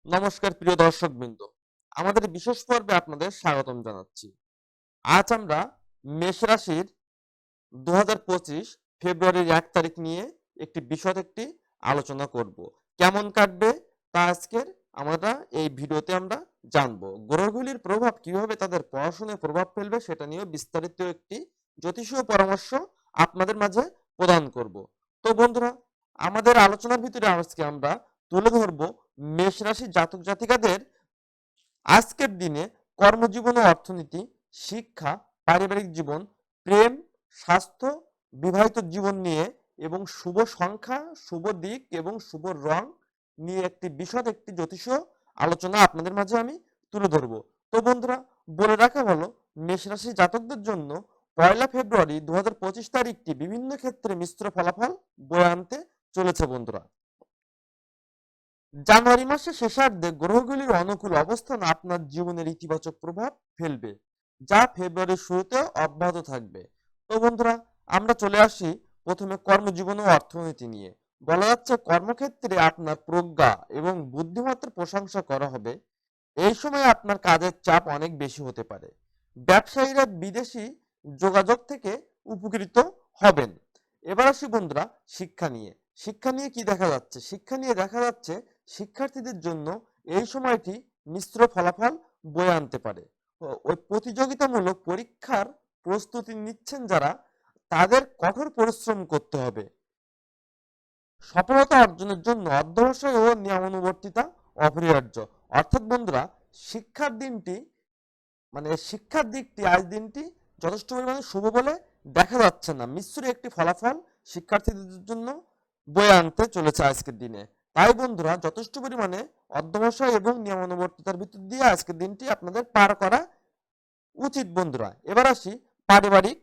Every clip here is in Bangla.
নমস্কার প্রিয় দর্শকবৃন্দ, আমাদের বিশেষ পর্বে আপনাদের স্বাগতম জানাচ্ছি। আজ আমরা মেষ রাশির ২০২৫ ফেব্রুয়ারির ১ তারিখ নিয়ে একটি আলোচনা করব। কেমন কাটবে তা আজকের আমরা এই ভিডিওতে আমরা জানবো। গ্রহগুলির প্রভাব কিভাবে তাদের পড়াশোনায় প্রভাব ফেলবে সেটা নিয়েও বিস্তারিত একটি জ্যোতিষীয় পরামর্শ আপনাদের মাঝে প্রদান করব। তো বন্ধুরা, আমাদের আলোচনার ভিতরে আজকে আমরা তুলে ধরবো মেষ রাশির জাতক জাতিকাদের আজকের দিনে কর্মজীবন ও অর্থনীতি, শিক্ষা, পারিবারিক জীবন, প্রেম, স্বাস্থ্য, বিবাহিত জীবন নিয়ে এবং শুভ সংখ্যা, শুভ দিক এবং শুভ রং নিয়ে একটি জ্যোতিষীয় আলোচনা আপনাদের মাঝে আমি তুলে ধরবো। তো বন্ধুরা, বলে রাখা হলো মেষ রাশি জাতকদের জন্য 1 ফেব্রুয়ারি 2025 তারিখটি বিভিন্ন ক্ষেত্রে মিশ্র ফলাফল বয়ে আনতে চলেছে বন্ধুরা। জানুয়ারি মাসের শেষার্ধে গ্রহগুলির অনুকূল অবস্থান আপনার জীবনের ইতিবাচক প্রভাব ফেলবে, যা ফেব্রুয়ারির শুরুতেও অব্যাহত থাকবে। তো বন্ধুরা, আমরা চলে আসি প্রথমে কর্মজীবন ও অর্থনীতি নিয়ে। বলা যাচ্ছে কর্মক্ষেত্রে আপনার প্রজ্ঞা এবং বুদ্ধিমত্তার প্রশংসা করা হবে। এই সময় আপনার কাজের চাপ অনেক বেশি হতে পারে। ব্যবসায়ীরা বিদেশি যোগাযোগ থেকে উপকৃত হবেন। এবার আসি বন্ধুরা শিক্ষা নিয়ে। শিক্ষা নিয়ে কি দেখা যাচ্ছে? শিক্ষা নিয়ে দেখা যাচ্ছে শিক্ষার্থীদের জন্য এই সময়টি মিশ্র ফলাফল বয়ে আনতে পারে। ওই প্রতিযোগিতামূলক পরীক্ষার প্রস্তুতি নিচ্ছেন যারা, তাদের কঠোর পরিশ্রম করতে হবে। সফলতা অর্জনের জন্য অধ্যবসায় ও নিয়মানুবর্তিতা অপরিহার্য। অর্থাৎ বন্ধুরা, শিক্ষার দিনটি শিক্ষার দিকটি আজ দিনটি যথেষ্ট পরিমাণে শুভ বলে দেখা যাচ্ছে না। মিশ্র একটি ফলাফল শিক্ষার্থীদের জন্য বয়ে আনতে চলেছে আজকের দিনে। তাই বন্ধুরা, যথেষ্ট পরিমাণে অধ্যবসায় এবং নিয়মানুবর্তিতার ভিতর দিয়ে আজকের দিনটি আপনাদের পার করা উচিত বন্ধুরা। এবার আসি পারিবারিক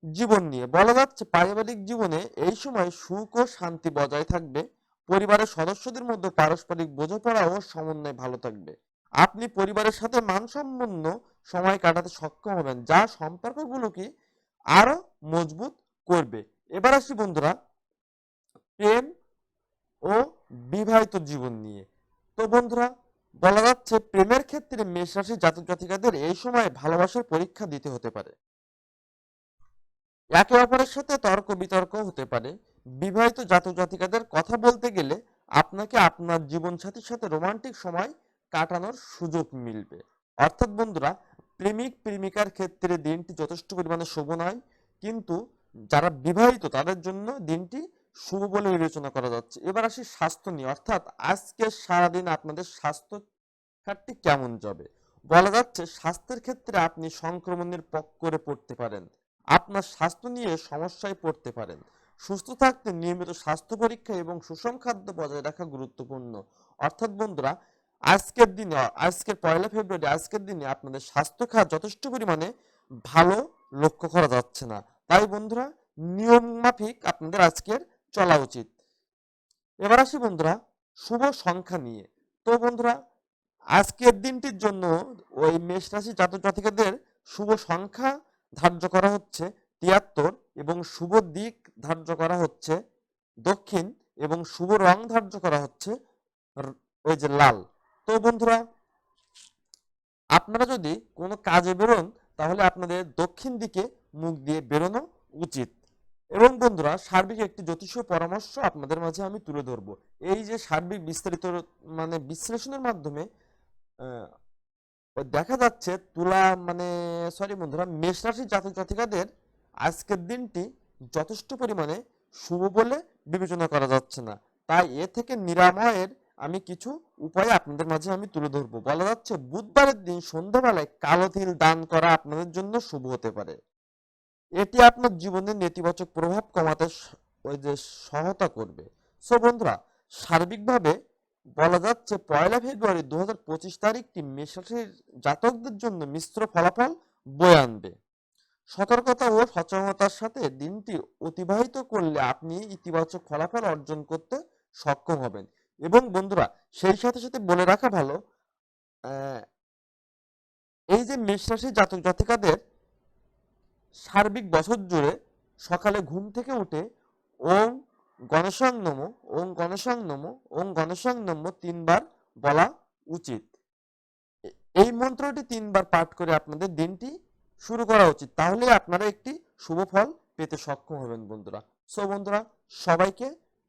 জীবন নিয়ে। বলা যাচ্ছে পারিবারিক জীবনে এই সময় সুখ ও শান্তি বজায় থাকবে। পরিবারের সদস্যদের মধ্যে পারস্পরিক বোঝাপড়া ও সমন্বয় ভালো থাকবে। আপনি পরিবারের সাথে মানসম্পন্ন সময় কাটাতে সক্ষম হবেন, যা সম্পর্কগুলোকে আরো মজবুত করবে। এবার আসি বন্ধুরা প্রেম ও বিবাহিত জীবন নিয়ে। তো বন্ধুরা, বলা যাচ্ছে প্রেমের ক্ষেত্রে মেষ রাশির জাতক জাতিকাদের এই সময় ভালোবাসার পরীক্ষা দিতে হতে পারে। একে অপরের সাথে তর্ক বিতর্ক হতে পারে। বিবাহিত জাতক জাতিকাদের কথা বলতে গেলে আপনাকে আপনার জীবনসাথীর সাথে রোমান্টিক সময় কাটানোর সুযোগ মিলবে। অর্থাৎ বন্ধুরা, প্রেমিক প্রেমিকার ক্ষেত্রে দিনটি যথেষ্ট পরিমাণে শুভ নয়, কিন্তু যারা বিবাহিত তাদের জন্য দিনটি শুভ বলে বিবেচনা করা যাচ্ছে। এবার আসি স্বাস্থ্য নিয়ে, অর্থাৎ আজকে সারাদিন আপনাদের স্বাস্থ্য খাতটি কেমন যাবে। বলা যাচ্ছে স্বাস্থ্যের ক্ষেত্রে আপনি সংক্রমণের করে পড়তে পারেন। আপনার স্বাস্থ্য নিয়ে সমস্যায় পড়তে পারেন। সুস্থ থাকতে নিয়মিত স্বাস্থ্য পরীক্ষা এবং সুষম খাদ্য বজায় রাখা গুরুত্বপূর্ণ। অর্থাৎ বন্ধুরা, আজকের 1 ফেব্রুয়ারি আজকের দিনে আপনাদের স্বাস্থ্য খাত যথেষ্ট পরিমাণে ভালো লক্ষ্য করা যাচ্ছে না। তাই বন্ধুরা, নিয়ম মাফিক আপনাদের আজকের চলা উচিত। এবার আসি বন্ধুরা শুভ সংখ্যা নিয়ে। তো বন্ধুরা, আজকের দিনটির জন্য ওই মেষ রাশি জাতক জাতিকাদের শুভ সংখ্যা ধার্য করা হচ্ছে 73 এবং শুভ দিক ধার্য করা হচ্ছে দক্ষিণ এবং শুভ রং ধার্য করা হচ্ছে ওই যে লাল। তো বন্ধুরা, আপনারা যদি কোনো কাজে বেরোন তাহলে আপনাদের দক্ষিণ দিকে মুখ দিয়ে বেরোনো উচিত। এবং বন্ধুরা, সার্বিক একটি জ্যোতিষীয় পরামর্শ আপনাদের মাঝে আমি তুলে ধরবো। এই যে সার্বিক বিস্তারিত বিশ্লেষণের মাধ্যমে দেখা যাচ্ছে বন্ধুরা, মেষ রাশির জাতক জাতিকাদের আজকের দিনটি যথেষ্ট পরিমাণে শুভ বলে বিবেচনা করা যাচ্ছে না। তাই এ থেকে নিরাময়ের আমি কিছু উপায় আপনাদের মাঝে আমি তুলে ধরবো। বলা যাচ্ছে বুধবারের দিন সন্ধ্যাবেলায় কালো তিল দান করা আপনাদের জন্য শুভ হতে পারে। এটি আপনার জীবনের নেতিবাচক প্রভাব কমাতে সহায়তা করবে। সো বন্ধুরা, সার্বিকভাবে বলা যাচ্ছে 1 ফেব্রুয়ারি 2025 তারিখটি মেষ রাশির জাতকদের জন্য মিশ্র ফলাফল বয়ে আনবে। সতর্কতা ও সচেতনতার সাথে দিনটি অতিবাহিত করলে আপনি ইতিবাচক ফলাফল অর্জন করতে সক্ষম হবেন। এবং বন্ধুরা, সেই সাথে সাথে বলে রাখা ভালো, এই যে মেষ রাশির জাতক জাতিকাদের সার্বিক বছর জুড়ে সকালে ঘুম থেকে উঠে ওম গণেশাং নমঃ, ওম গণেশাং নমঃ, ওম গণেশাং নমঃ 3 বার বলা উচিত। এই মন্ত্রটি ৩ বার পাঠ করে আপনাদের দিনটি শুরু করা উচিত। তাহলে আপনারা একটি শুভ ফল পেতে সক্ষম হবেন বন্ধুরা। সো বন্ধুরা, সবাইকে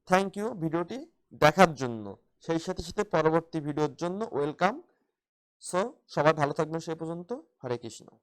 থ্যাংক ইউ ভিডিওটি দেখার জন্য। সেই সাথে সাথে পরবর্তী ভিডিওর জন্য ওয়েলকাম। সো সবাই ভালো থাকবেন সেই পর্যন্ত। হরে কৃষ্ণ।